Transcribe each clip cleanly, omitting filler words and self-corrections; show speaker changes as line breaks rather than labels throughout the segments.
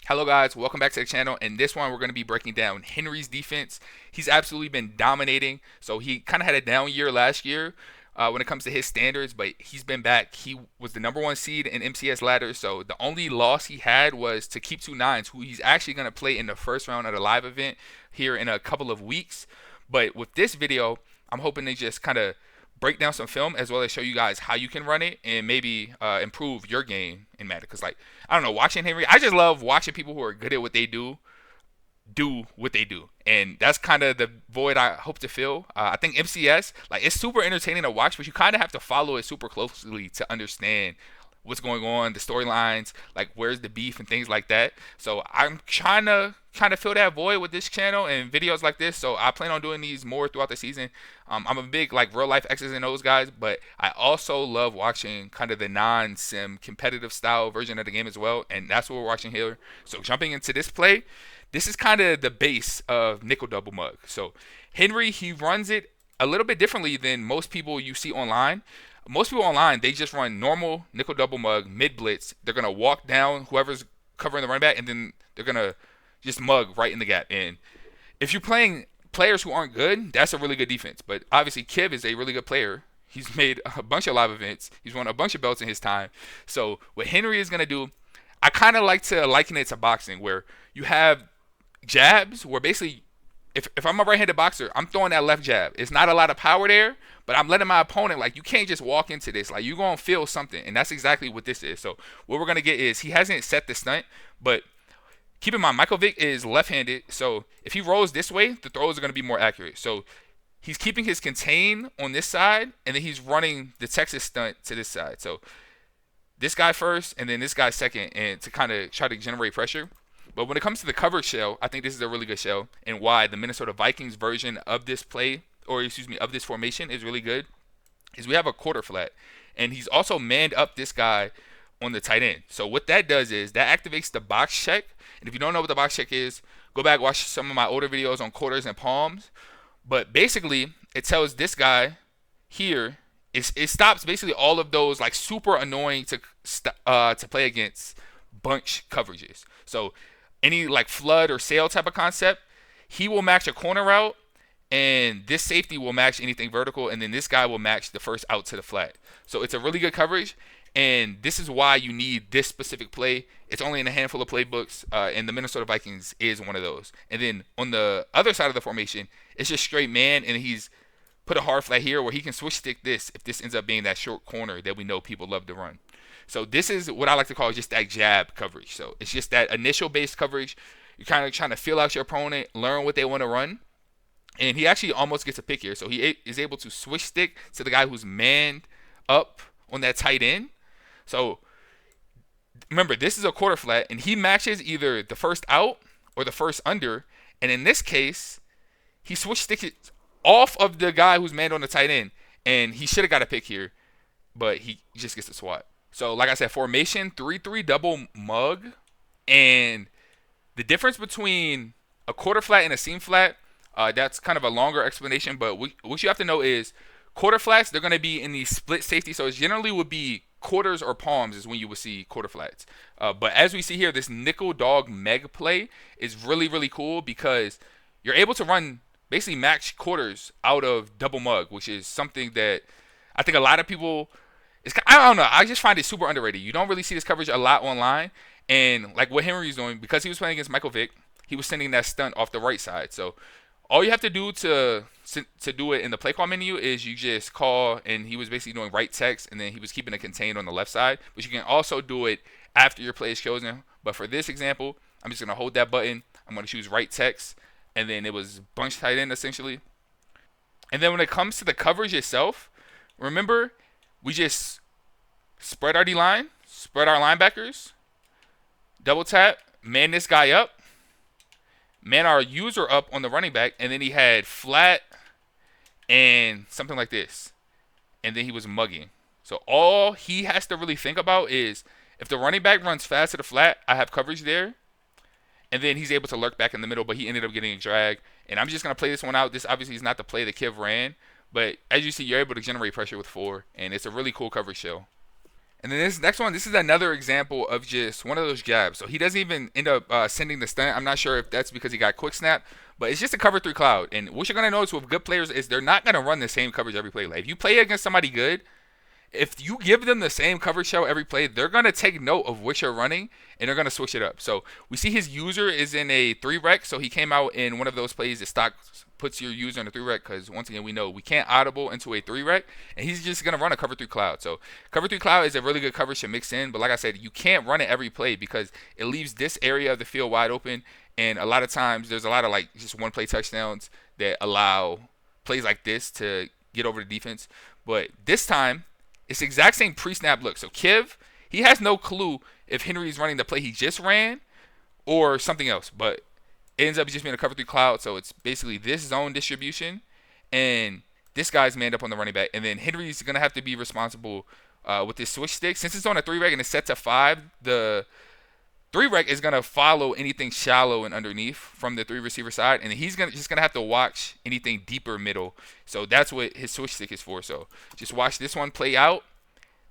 Hello guys, welcome back to the channel. In this one, we're going to be breaking down Henry's defense. He's absolutely been dominating. So he kind of had a down year last year when it comes to his standards, but he's been back. He was the number one seed in MCS ladder. So the only loss he had was to Keep 2 9s, who he's actually going to play in the first round at a live event here in a couple of weeks. But with this video, I'm hoping to just kind of break down some film as well as show you guys how you can run it and maybe improve your game in Madden. Because like I don't know, watching Henry, I just love watching people who are good at what they do what they do, and that's kind of the void I hope to fill. I think MCS, like, it's super entertaining to watch, but you kind of have to follow it super closely to understand what's going on, the storylines, like where's the beef and things like that. So I'm trying to kind of fill that void with this channel and videos like this. So I plan on doing these more throughout the season. I'm a big like real life X's and O's guys, but I also love watching kind of the non-sim competitive style version of the game as well, and that's what we're watching here. So jumping into this play, this is kind of the base of nickel double mug. So Henry, he runs it a little bit differently than most people you see online. Most people online, they just run normal nickel double mug mid blitz. They're gonna walk down whoever's covering the running back, and then they're gonna just mug right in the gap. And if you're playing players who aren't good, that's a really good defense. But obviously, Kiv is a really good player. He's made a bunch of live events. He's won a bunch of belts in his time. So what Henry is gonna do, I kind of like to liken it to boxing, where you have jabs, where basically if I'm a right-handed boxer, I'm throwing that left jab. It's not a lot of power there, but I'm letting my opponent, like, you can't just walk into this. Like, you're going to feel something, and that's exactly what this is. So what we're going to get is, he hasn't set the stunt, but keep in mind, Michael Vick is left-handed, so if he rolls this way, the throws are going to be more accurate. So he's keeping his contain on this side, and then he's running the Texas stunt to this side. So this guy first, and then this guy second, and to kind of try to generate pressure. But when it comes to the coverage shell, I think this is a really good shell, and why the Minnesota Vikings version of this play, or excuse me, of this formation is really good, is we have a quarter flat, and he's also manned up this guy on the tight end. So what that does is that activates the box check, and if you don't know what the box check is, go back, watch some of my older videos on quarters and palms. But basically, it tells this guy here, it stops basically all of those like super annoying to play against bunch coverages. So any like flood or sail type of concept, he will match a corner route, and this safety will match anything vertical, and then this guy will match the first out to the flat. So it's a really good coverage, and this is why you need this specific play. It's only in a handful of playbooks, and the Minnesota Vikings is one of those. And then on the other side of the formation, it's just straight man, and he's put a hard flat here where he can switch stick this if this ends up being that short corner that we know people love to run. So this is what I like to call just that jab coverage. So it's just that initial base coverage. You're kind of trying to feel out your opponent, learn what they want to run. And he actually almost gets a pick here. So he is able to switch stick to the guy who's manned up on that tight end. So remember, this is a quarter flat, and he matches either the first out or the first under. And in this case, he switched sticks off of the guy who's manned on the tight end. And he should have got a pick here, but he just gets a swat. So, like I said, formation 3-3 double mug, and the difference between a quarter flat and a seam flat, that's kind of a longer explanation, but what you have to know is quarter flats, they're going to be in the split safety, so it generally would be quarters or palms is when you would see quarter flats. But as we see here, this nickel dog meg play is really, really cool because you're able to run basically match quarters out of double mug, which is something that I think a lot of people... I don't know. I just find it super underrated. You don't really see this coverage a lot online. And like what Henry's doing, because he was playing against Michael Vick, he was sending that stunt off the right side. So all you have to do to do it in the play call menu is you just call, and he was basically doing right text, and then he was keeping it contained on the left side. But you can also do it after your play is chosen. But for this example, I'm just going to hold that button. I'm going to choose right text, and then it was bunch tight end essentially. And then when it comes to the coverage itself, remember, we just spread our D-line, spread our linebackers, double tap, man this guy up, man our user up on the running back, and then he had flat and something like this. And then he was mugging. So all he has to really think about is if the running back runs fast to the flat, I have coverage there. And then he's able to lurk back in the middle, but he ended up getting a drag. And I'm just going to play this one out. This obviously is not the play that Kiv ran. But as you see, you're able to generate pressure with 4, and it's a really cool coverage shell. And then this next one, this is another example of just one of those jabs. So he doesn't even end up sending the stunt. I'm not sure if that's because he got quick snap, but it's just a cover three cloud. And what you're gonna notice with good players is they're not gonna run the same coverage every play. Like if you play against somebody good, if you give them the same coverage shell every play, they're gonna take note of what you're running and they're gonna switch it up. So we see his user is in a 3-rec, so he came out in one of those plays that stock puts your user in a 3-rec, because once again we know we can't audible into a 3-rec, and he's just gonna run a cover 3 cloud. So cover 3 cloud is a really good coverage to mix in, but like I said, you can't run it every play because it leaves this area of the field wide open, and a lot of times there's a lot of like just one play touchdowns that allow plays like this to get over the defense. But this time it's the exact same pre-snap look. So Kiv, he has no clue if Henry is running the play he just ran or something else, but it ends up just being a cover 3 cloud. So it's basically this zone distribution, and this guy's manned up on the running back, and then Henry's gonna have to be responsible with this switch stick. Since it's on a 3-rec and it's set to 5, the 3-rec is gonna follow anything shallow and underneath from the 3 receiver side, and he's just gonna have to watch anything deeper middle. So that's what his switch stick is for. So just watch this one play out.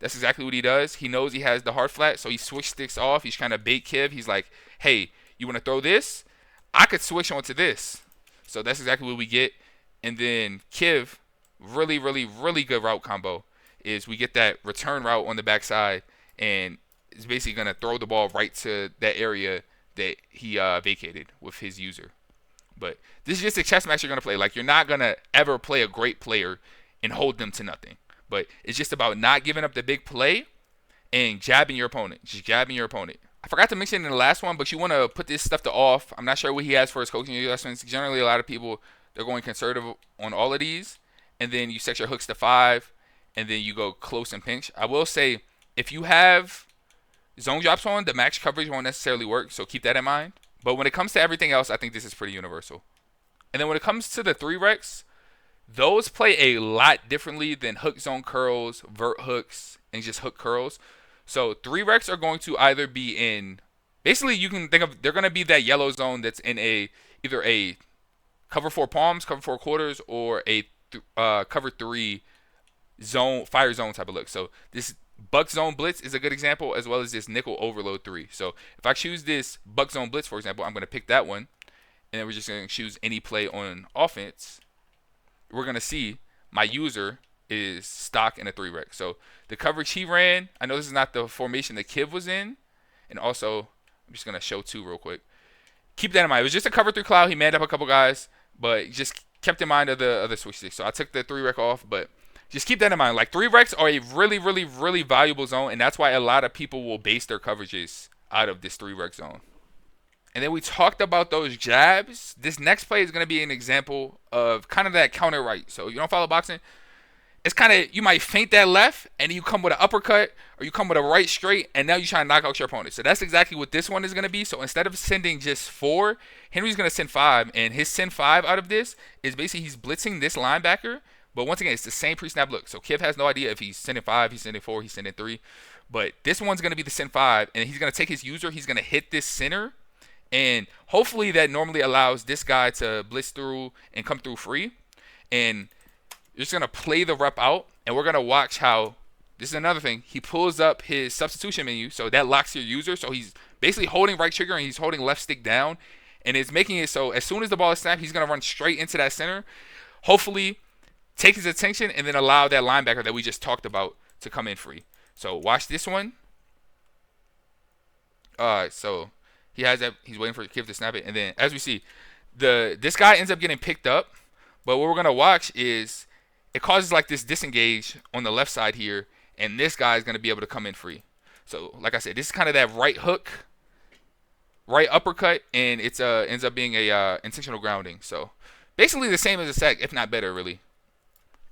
That's exactly what he does. He knows he has the hard flat, so he switch sticks off. He's trying to bait Kiv. He's like, hey, you want to throw this? I could switch onto this. So that's exactly what we get. And then Kiv, really, really, really good route combo is we get that return route on the backside, and is basically going to throw the ball right to that area that he vacated with his user. But this is just a chess match you're going to play. Like, you're not going to ever play a great player and hold them to nothing. But it's just about not giving up the big play and jabbing your opponent. Just jabbing your opponent. I forgot to mention in the last one, but you want to put this stuff to off. I'm not sure what he has for his coaching adjustments. Generally, a lot of people, they're going conservative on all of these. And then you set your hooks to 5, and then you go close and pinch. I will say, if you have zone drops on, the max coverage won't necessarily work, so keep that in mind. But when it comes to everything else, I think this is pretty universal. And then when it comes to the 3-recs, those play a lot differently than hook zone curls, vert hooks, and just hook curls. So 3-recs are going to either be in, basically you can think of, they're going to be that yellow zone that's in either a cover 4 palms, cover 4 quarters, or a cover 3 zone, fire zone type of look. So this buck zone blitz is a good example, as well as this nickel overload 3. So if I choose this buck zone blitz, for example, I'm going to pick that one, and then we're just going to choose any play on offense. We're going to see my user is stock in a 3-rec. So the coverage he ran, I know this is not the formation that Kiv was in, and also I'm just going to show 2 real quick. Keep that in mind. It was just a cover 3 cloud. He manned up a couple guys, but just kept in mind of the other switch sticks. So I took the 3-rec off, but just keep that in mind. Like, 3-recs are a really, really, really valuable zone, and that's why a lot of people will base their coverages out of this 3-rec zone. And then we talked about those jabs. This next play is going to be an example of kind of that counter right. So you don't follow boxing, it's kind of, you might feint that left, and you come with an uppercut, or you come with a right straight, and now you try to knock out your opponent. So that's exactly what this one is going to be. So instead of sending just 4, Henry's going to send 5, and his send 5 out of this is basically he's blitzing this linebacker. But once again, it's the same pre-snap look. So Kiv has no idea if he's sending 5, he's sending 4, he's sending 3. But this one's going to be the send 5, and he's going to take his user, he's going to hit this center, and hopefully that normally allows this guy to blitz through and come through free. And you're just going to play the rep out, and we're going to watch how, this is another thing, he pulls up his substitution menu, so that locks your user. So he's basically holding right trigger, and he's holding left stick down, and it's making it so as soon as the ball is snapped, he's going to run straight into that center. Hopefully take his attention, and then allow that linebacker that we just talked about to come in free. So watch this one. So he has that, he's waiting for Kiv to snap it, and then as we see, this guy ends up getting picked up. But what we're gonna watch is it causes like this disengage on the left side here, and this guy is gonna be able to come in free. So like I said, this is kind of that right hook, right uppercut, and it's ends up being a intentional grounding. So basically the same as a sack, if not better, really.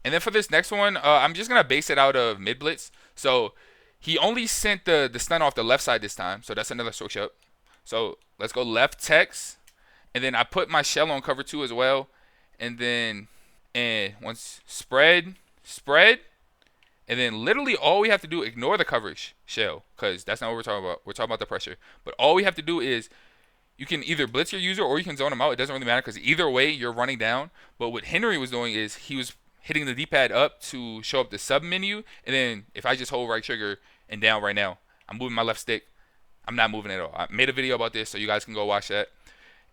And then for this next one, I'm just going to base it out of mid blitz. So he only sent the stun off the left side this time. So that's another switch up. So let's go left text. And then I put my shell on cover 2 as well. And then once spread. And then literally all we have to do, ignore the coverage shell, because that's not what we're talking about. We're talking about the pressure. But all we have to do is, you can either blitz your user or you can zone him out. It doesn't really matter, because either way you're running down. But what Henry was doing is he was hitting the D-pad up to show up the sub menu, and then if I just hold right trigger, and down right now. I'm moving my left stick. I'm not moving at all. I made a video about this, so you guys can go watch that.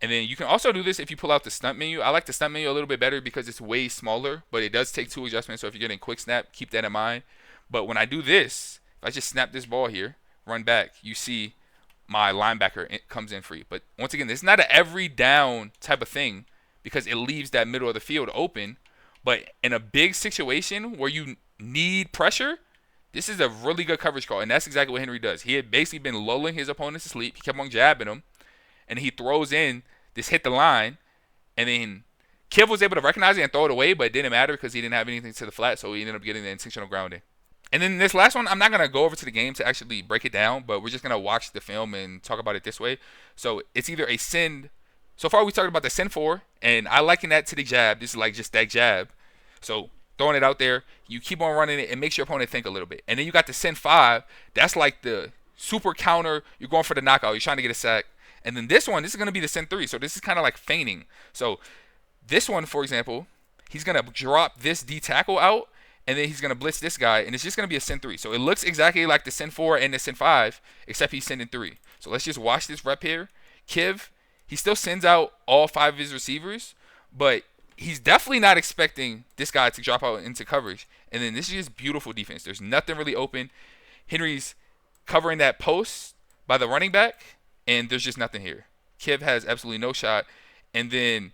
And then you can also do this if you pull out the stunt menu. I like the stunt menu a little bit better because it's way smaller, but it does take 2 adjustments. So if you're getting quick snap, keep that in mind. But when I do this, if I just snap this ball here, run back, you see my linebacker comes in free. But once again, this is not an every down type of thing because it leaves that middle of the field open. But in a big situation where you need pressure, this is a really good coverage call. And that's exactly what Henry does. He had basically been lulling his opponents to sleep. He kept on jabbing them. And he throws in this hit the line. And then Kiv was able to recognize it and throw it away, but it didn't matter because he didn't have anything to the flat. So he ended up getting the intentional grounding. And then this last one, I'm not going to go over to the game to actually break it down, but we're just going to watch the film and talk about it this way. So it's either a send. So far, we talked about the send 4, and I liken that to the jab. This is like just that jab. So throwing it out there, you keep on running it, and makes your opponent think a little bit. And then you got the send 5. That's like the super counter. You're going for the knockout. You're trying to get a sack. And then this one, this is going to be the send 3. So this is kind of like feigning. So this one, for example, he's going to drop this D tackle out, and then he's going to blitz this guy, and it's just going to be a send 3. So it looks exactly like the send 4 and the send 5, except he's sending 3. So let's just watch this rep here. Kiv, he still sends out all 5 of his receivers, but he's definitely not expecting this guy to drop out into coverage. And then this is just beautiful defense. There's nothing really open. Henry's covering that post by the running back, and there's just nothing here. Kiv has absolutely no shot. And then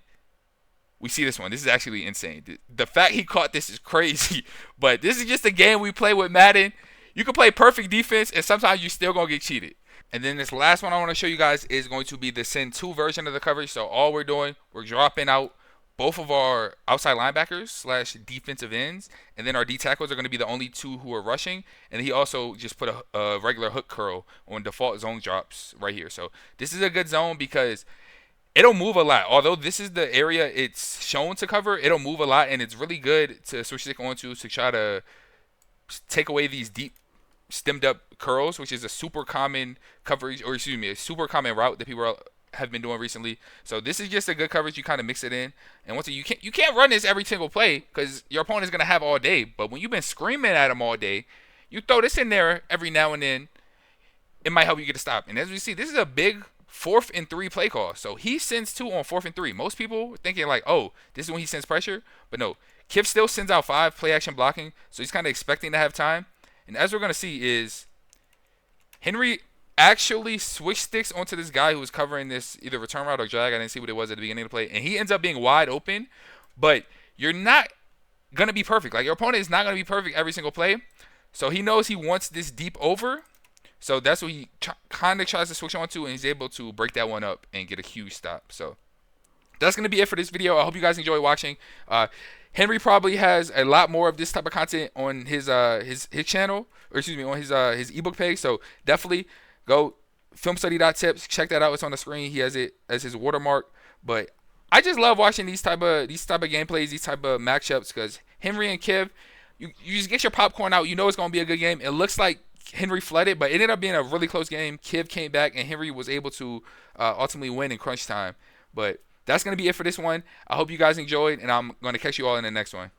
we see this one. This is actually insane. The fact he caught this is crazy. But this is just a game we play with Madden. You can play perfect defense, and sometimes you're still going to get cheated. And then this last one I want to show you guys is going to be the send 2 version of the coverage. So all we're doing, we're dropping out both of our outside linebackers / defensive ends, and then our D tackles are going to be the only 2 who are rushing. And he also just put a regular hook curl on default zone drops right here. So this is a good zone because it'll move a lot. Although this is the area it's shown to cover, it'll move a lot, and it's really good to switch stick onto to try to take away these deep stemmed up curls, which is a super common coverage, or excuse me, a super common route that people have been doing recently. So this is just a good coverage. You kind of mix it in, and once you can't run this every single play because your opponent is gonna have all day. But when you've been screaming at them all day, you throw this in there every now and then. It might help you get a stop. And as we see, this is a big 4th and 3 play call. So he sends 2 on 4th and 3. Most people are thinking like, oh, this is when he sends pressure, but no. Kiv still sends out 5 play action blocking, so he's kind of expecting to have time. And as we're gonna see is Henry actually switch sticks onto this guy who was covering this either return route or drag. I didn't see what it was at the beginning of the play. And he ends up being wide open. But you're not going to be perfect. Like, your opponent is not going to be perfect every single play. So he knows he wants this deep over. So that's what he kind of tries to switch onto. And he's able to break that one up and get a huge stop. So that's going to be it for this video. I hope you guys enjoy watching. Henry probably has a lot more of this type of content on his channel. Or excuse me, on his ebook page. So definitely go filmstudy.tips, check that out. It's on the screen. He has it as his watermark. But I just love watching these type of gameplays, these type of matchups, because Henry and Kiv, you just get your popcorn out. You know it's gonna be a good game. It looks like Henry flooded, but it ended up being a really close game. Kiv came back, and Henry was able to ultimately win in crunch time. But that's gonna be it for this one. I hope you guys enjoyed, and I'm gonna catch you all in the next one.